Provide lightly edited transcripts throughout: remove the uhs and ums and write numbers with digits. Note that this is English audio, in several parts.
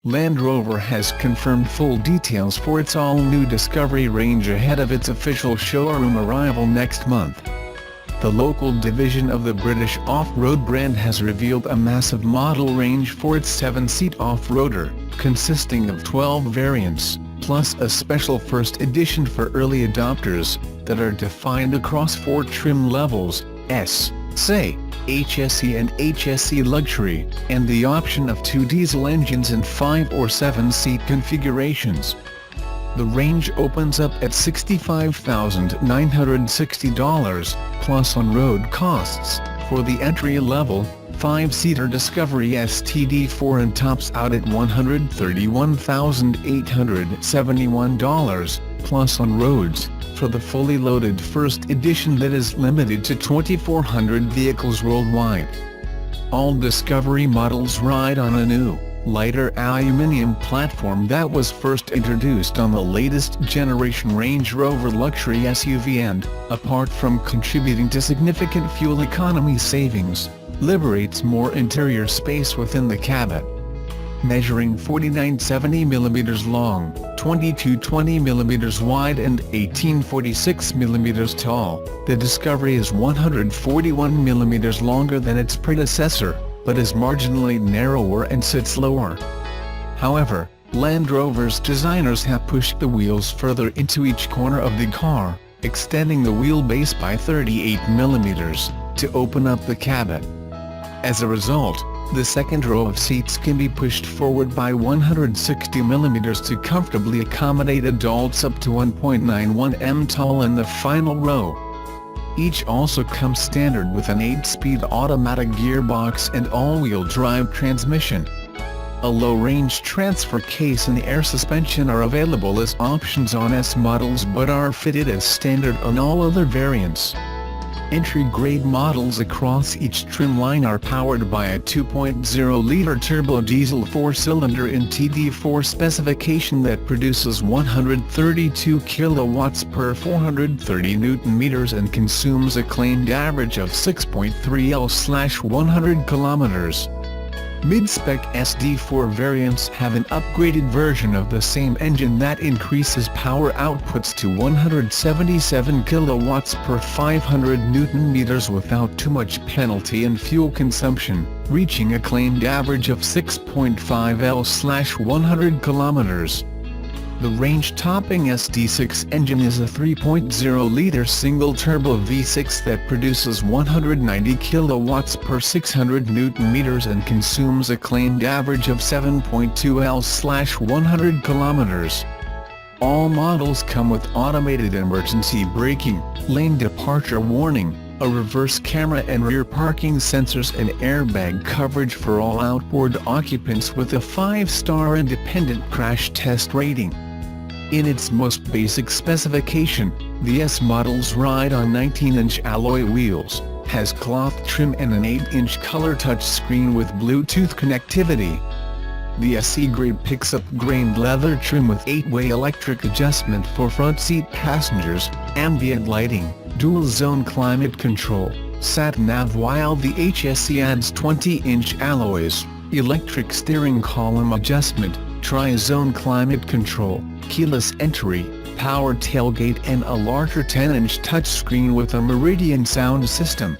Land Rover has confirmed full details for its all-new Discovery range ahead of its official showroom arrival next month. The local division of the British off-road brand has revealed a massive model range for its 7-seat off-roader, consisting of 12 variants, plus a special first edition for early adopters, that are defined across 4 trim levels: S, say, HSE and HSE Luxury, and the option of 2 diesel engines in 5 or 7-seat configurations. The range opens up at $65,960, plus on-road costs, for the entry-level, 5-seater Discovery STD4 and tops out at $131,871, plus on roads, for the fully loaded first edition that is limited to 2,400 vehicles worldwide. All Discovery models ride on a new, lighter aluminium platform that was first introduced on the latest generation Range Rover luxury SUV and, apart from contributing to significant fuel economy savings, liberates more interior space within the cabin. Measuring 4970mm long, 2220mm wide and 1846mm tall, the Discovery is 141mm longer than its predecessor, but is marginally narrower and sits lower. However, Land Rover's designers have pushed the wheels further into each corner of the car, extending the wheelbase by 38mm, to open up the cabin. As a result, the second row of seats can be pushed forward by 160mm to comfortably accommodate adults up to 1.91 m tall in the final row. Each also comes standard with an 8-speed automatic gearbox and all-wheel drive transmission. A low-range transfer case and air suspension are available as options on S models but are fitted as standard on all other variants. Entry-grade models across each trim line are powered by a 2.0-liter turbo diesel 4-cylinder in TD4 specification that produces 132 kilowatts per 430 Nm and consumes a claimed average of 6.3 L/100 km. Mid-spec SD4 variants have an upgraded version of the same engine that increases power outputs to 177 kilowatts per 500 Nm without too much penalty in fuel consumption, reaching a claimed average of 6.5 L/100 km. The range-topping SD6 engine is a 3.0-liter single-turbo V6 that produces 190 kilowatts per 600 Nm and consumes a claimed average of 7.2 L/100 km. All models come with automated emergency braking, lane departure warning, a reverse camera and rear parking sensors and airbag coverage for all outboard occupants with a 5-star independent crash test rating. In its most basic specification, the S models ride on 19-inch alloy wheels, has cloth trim and an 8-inch color touchscreen with Bluetooth connectivity. The SE grade picks up grained leather trim with 8-way electric adjustment for front seat passengers, ambient lighting, dual-zone climate control, sat-nav, while the HSE adds 20-inch alloys, electric steering column adjustment, tri-zone climate control, keyless entry, power tailgate and a larger 10-inch touchscreen with a Meridian sound system.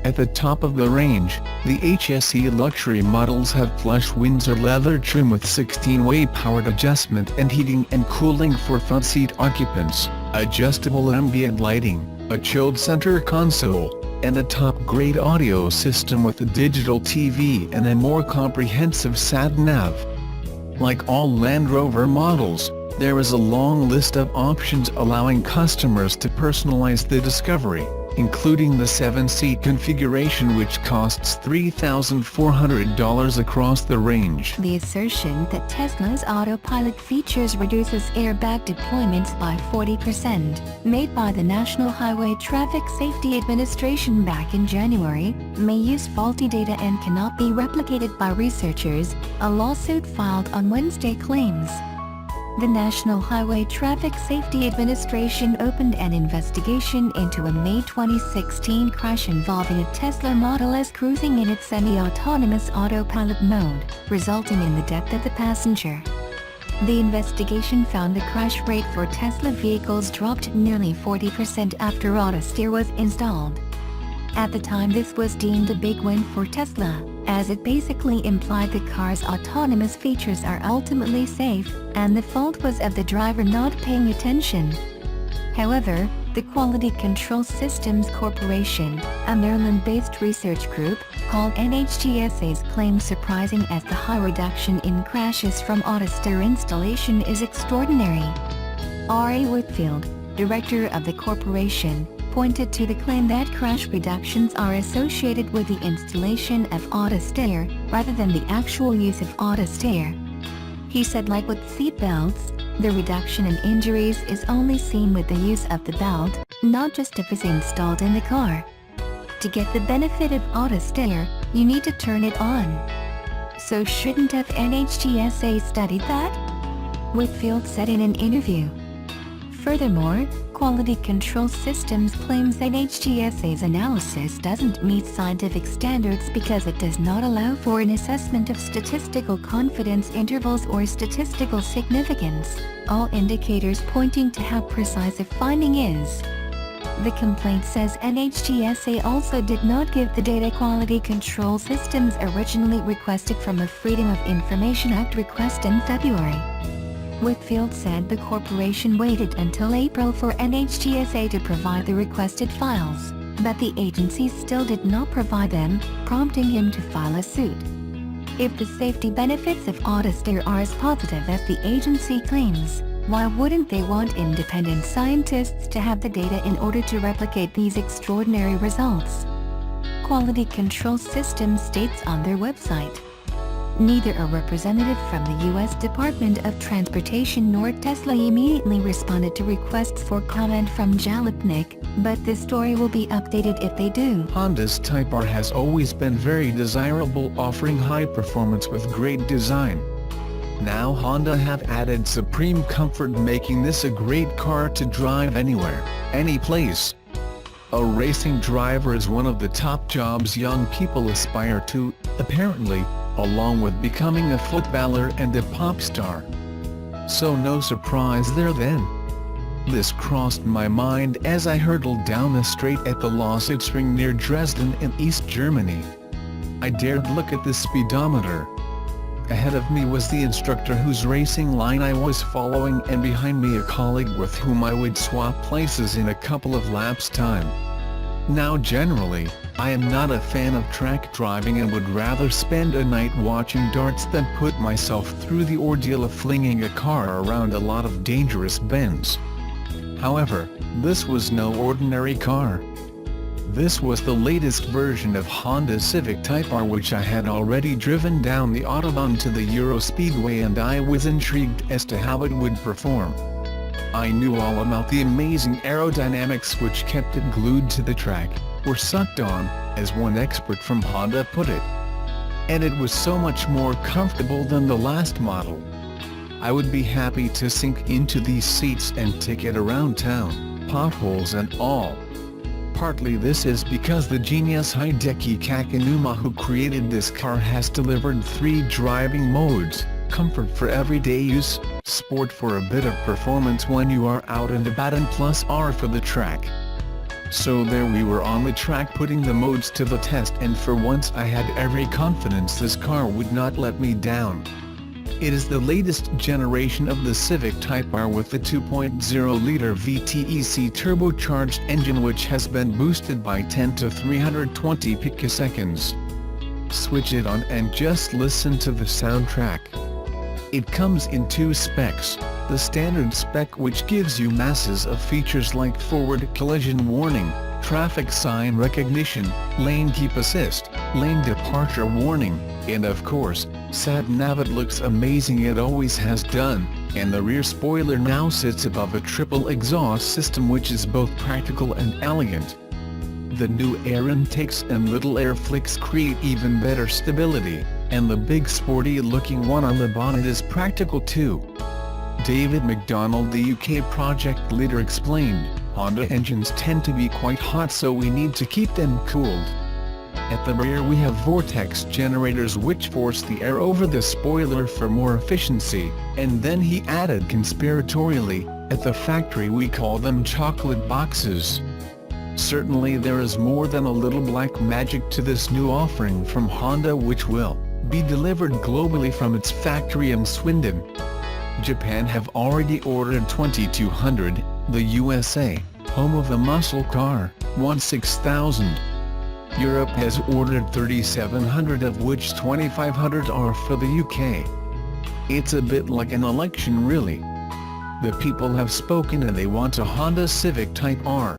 At the top of the range, the HSE luxury models have plush Windsor leather trim with 16-way powered adjustment and heating and cooling for front seat occupants, adjustable ambient lighting, a chilled center console, and a top-grade audio system with a digital TV and a more comprehensive sat-nav. Like all Land Rover models, there is a long list of options allowing customers to personalize the Discovery, including the 7-seat configuration which costs $3,400 across the range. The assertion that Tesla's autopilot features reduces airbag deployments by 40%, made by the National Highway Traffic Safety Administration back in January, may use faulty data and cannot be replicated by researchers, a lawsuit filed on Wednesday claims. The National Highway Traffic Safety Administration opened an investigation into a May 2016 crash involving a Tesla Model S cruising in its semi-autonomous autopilot mode, resulting in the death of the passenger. The investigation found the crash rate for Tesla vehicles dropped nearly 40% after AutoSteer was installed. At the time, this was deemed a big win for Tesla, as it basically implied the car's autonomous features are ultimately safe, and the fault was of the driver not paying attention. However, the Quality Control Systems Corporation, a Maryland-based research group, called NHTSA's claim surprising as the high reduction in crashes from AutoSteer installation is extraordinary. R.A. Whitfield, director of the corporation, pointed to the claim that crash reductions are associated with the installation of AutoSteer, rather than the actual use of AutoSteer. He said, like with seat belts, the reduction in injuries is only seen with the use of the belt, not just if it's installed in the car. To get the benefit of AutoSteer, you need to turn it on. So shouldn't have NHTSA studied that? Whitfield said in an interview. Furthermore, Quality Control Systems claims NHTSA's analysis doesn't meet scientific standards because it does not allow for an assessment of statistical confidence intervals or statistical significance, all indicators pointing to how precise a finding is. The complaint says NHTSA also did not give the data Quality Control Systems originally requested from a Freedom of Information Act request in February. Whitfield said the corporation waited until April for NHTSA to provide the requested files, but the agency still did not provide them, prompting him to file a suit. If the safety benefits of AutoSteer are as positive as the agency claims, why wouldn't they want independent scientists to have the data in order to replicate these extraordinary results? Quality Control Systems states on their website. Neither a representative from the U.S. Department of Transportation nor Tesla immediately responded to requests for comment from Jalopnik, but this story will be updated if they do. Honda's Type R has always been very desirable, offering high performance with great design. Now Honda have added supreme comfort, making this a great car to drive anywhere, any place. A racing driver is one of the top jobs young people aspire to, apparently, along with becoming a footballer and a pop star. So no surprise there then. This crossed my mind as I hurtled down the straight at the Lausitzring near Dresden in East Germany. I dared look at the speedometer. Ahead of me was the instructor whose racing line I was following, and behind me a colleague with whom I would swap places in a couple of laps' time. Now generally, I am not a fan of track driving and would rather spend a night watching darts than put myself through the ordeal of flinging a car around a lot of dangerous bends. However, this was no ordinary car. This was the latest version of Honda Civic Type R, which I had already driven down the Autobahn to the Euro Speedway, and I was intrigued as to how it would perform. I knew all about the amazing aerodynamics which kept it glued to the track, or sucked on, as one expert from Honda put it. And it was so much more comfortable than the last model. I would be happy to sink into these seats and take it around town, potholes and all. Partly this is because the genius Hideki Kakinuma, who created this car, has delivered 3 driving modes: comfort for everyday use, sport for a bit of performance when you are out and about, and plus R for the track. So there we were on the track putting the modes to the test, and for once I had every confidence this car would not let me down. It is the latest generation of the Civic Type R with the 2.0-liter VTEC turbocharged engine, which has been boosted by 10 to 320 picoseconds. Switch it on and just listen to the soundtrack. It comes in 2 specs, the standard spec, which gives you masses of features like forward collision warning, traffic sign recognition, lane keep assist, lane departure warning, and of course, sat nav. It looks amazing, it always has done, and the rear spoiler now sits above a triple exhaust system, which is both practical and elegant. The new air intakes and little air flicks create even better stability, and the big sporty looking one on the bonnet is practical too. David McDonald, the UK project leader, explained, "Honda engines tend to be quite hot, so we need to keep them cooled. At the rear we have vortex generators which force the air over the spoiler for more efficiency," and then he added conspiratorially, "At the factory we call them chocolate boxes." Certainly there is more than a little black magic to this new offering from Honda, which will be delivered globally from its factory in Swindon. Japan have already ordered 2,200, the USA, home of the muscle car, wants 6,000. Europe has ordered 3,700, of which 2,500 are for the UK. It's a bit like an election really. The people have spoken and they want a Honda Civic Type R.